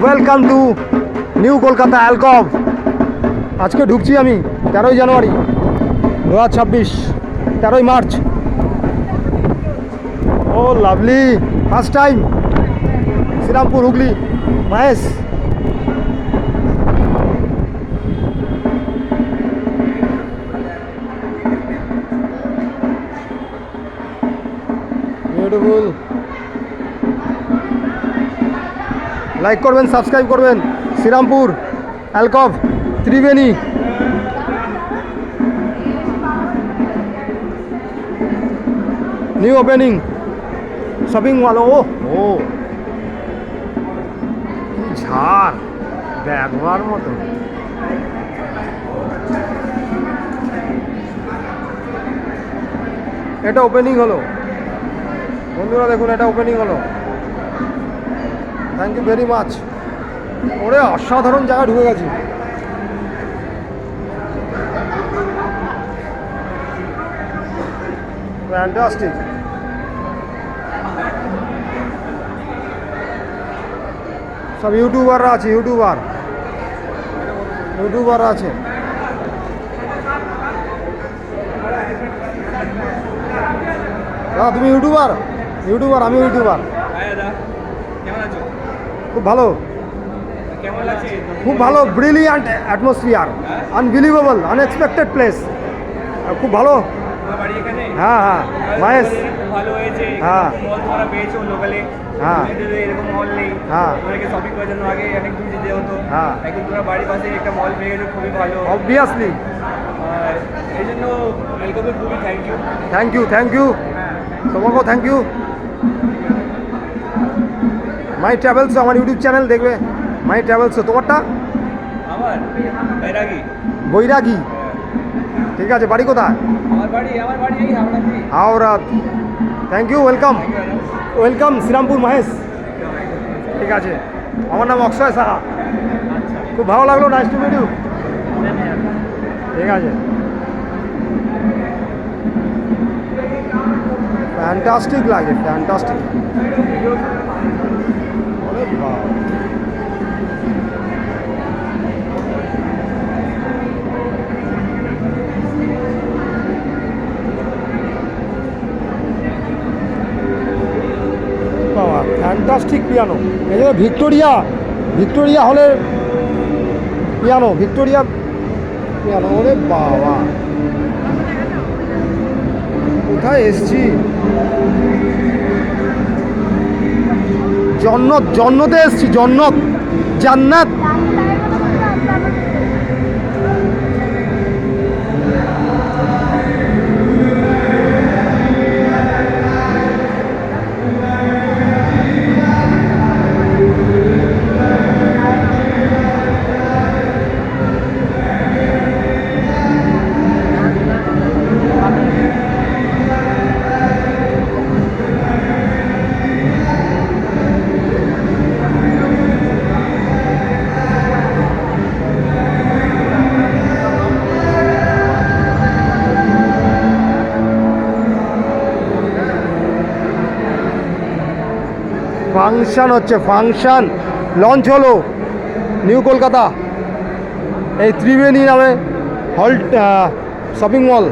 Welcome to new Kolkata alcove. আজকে ঢুকছি আমি 13ই জানুয়ারি 2026, 13ই মার্চ। Oh lovely, first time Srirampur, Hooghly, Mahesh. Beautiful. Like করবেন, সাবস্ক্রাইব করবেন। Srirampur alcove, Triveni. New opening shopping mall. Oh oh কি ঝাড়, দেখবার মতো। এটা ওপেনিং হলো বন্ধুরা, দেখুন এটা ওপেনিং হলো। Thank you very much. ওরে অসাধারণ জায়গা ঢুকে গেছি। ফ্যান্টাস্টিক। সব ইউটিউবাররা আছে, ইউটিউবাররা আছে। দাদা তুমি ইউটিউবার? আমি ইউটিউবার। খুব ভালো, খুব ভালো। Brilliant atmosphere, unbelievable, unexpected place. খুব ভালো। হ্যাঁ হ্যাঁ মহেশ, হ্যাঁ হ্যাঁ এরকম মল নেই। হ্যাঁ তোমাকে শপিং করার জন্য আগে অনেক দূর যেতে হতো। হ্যাঁ এখন তোমরা বাড়ির পাশে একটা মল পেয়ে গেছো, খুবই ভালো। অবভিয়াসলি। এই জন্য ওয়েলকামে খুবই থ্যাংক ইউ। থ্যাংক ইউ তোমাকেও থ্যাংক ইউ। মাই ট্রাভেলস আমার ইউটিউব চ্যানেল দেখবে। মাই ট্রাভেলস। তোমারটা? আমার বৈরাগী। ঠিক আছে, বাড়ি কোথায়? আমার বাড়ি এই হাওড়াতে। Howrah. Thank you, welcome Serampore Mahesh. ঠিক আছে, আমার নাম অক্ষয় সাহা। খুব ভালো লাগলো, নাইস টু মিট ইউ। ঠিক আছে, ফ্যান্টাস্টিক লাগে, ফ্যান্টাস্টিক। বাবা ফ্যান্টাস্টিক পিয়ানো। এই যে ভিক্টোরিয়া হলের পিয়ানো, ওরে বাবা কোথায় এসছি? জন্নতে এসছি, জান্নাত। ফাংশন হচ্ছে, লঞ্চ হলো নিউ কলকাতা এই ত্রিবেণী নামে শপিং মল।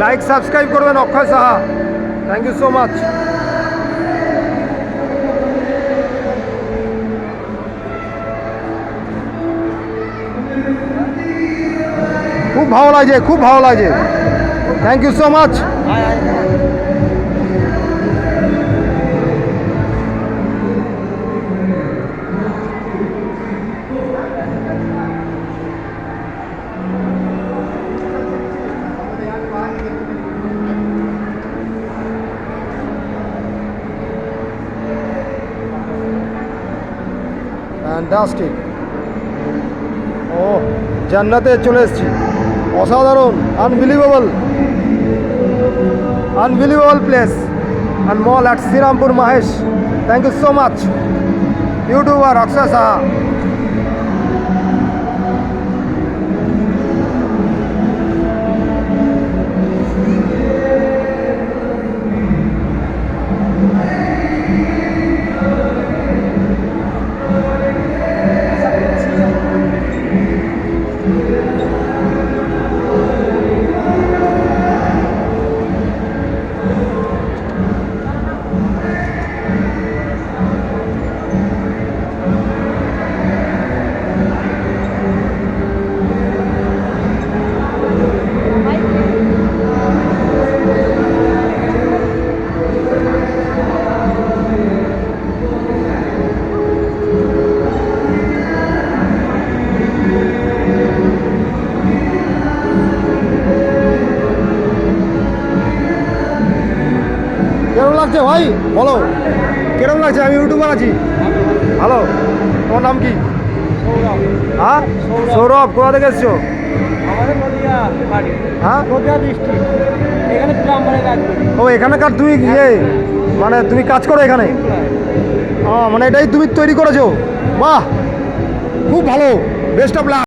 লাইক সাবস্ক্রাইব করবেন Akshay Saha. Thank you so much. খুব ভালো লাগছে। Thank you so much. Fantastic. Oh. জান্নাতে চলে এসেছি। অসাধারণ, unbelievable place and mall at Srirampur Mahesh. Thank you so much YouTuber Akshay Saha. কেরম লাগছে ভাই বলো, কেরম লাগছে? আমি ইউটিউবার আছি। ভালো। তোমার নাম কি? সৌরভ। হ্যাঁ, সৌরভ। কোথা থেকে এসছো? আমাদের নদিয়া বাড়ি। হ্যাঁ, নদিয়া ডিস্ট্রিক্ট। এখানে প্লাম্বারে কাজ করি। ও এখানকার তুমি মানে তুমি কাজ করো এখানে? ও মানে এটাই তুমি তৈরি করেছো? বাহ, খুব ভালো, বেস্ট অফ লাক।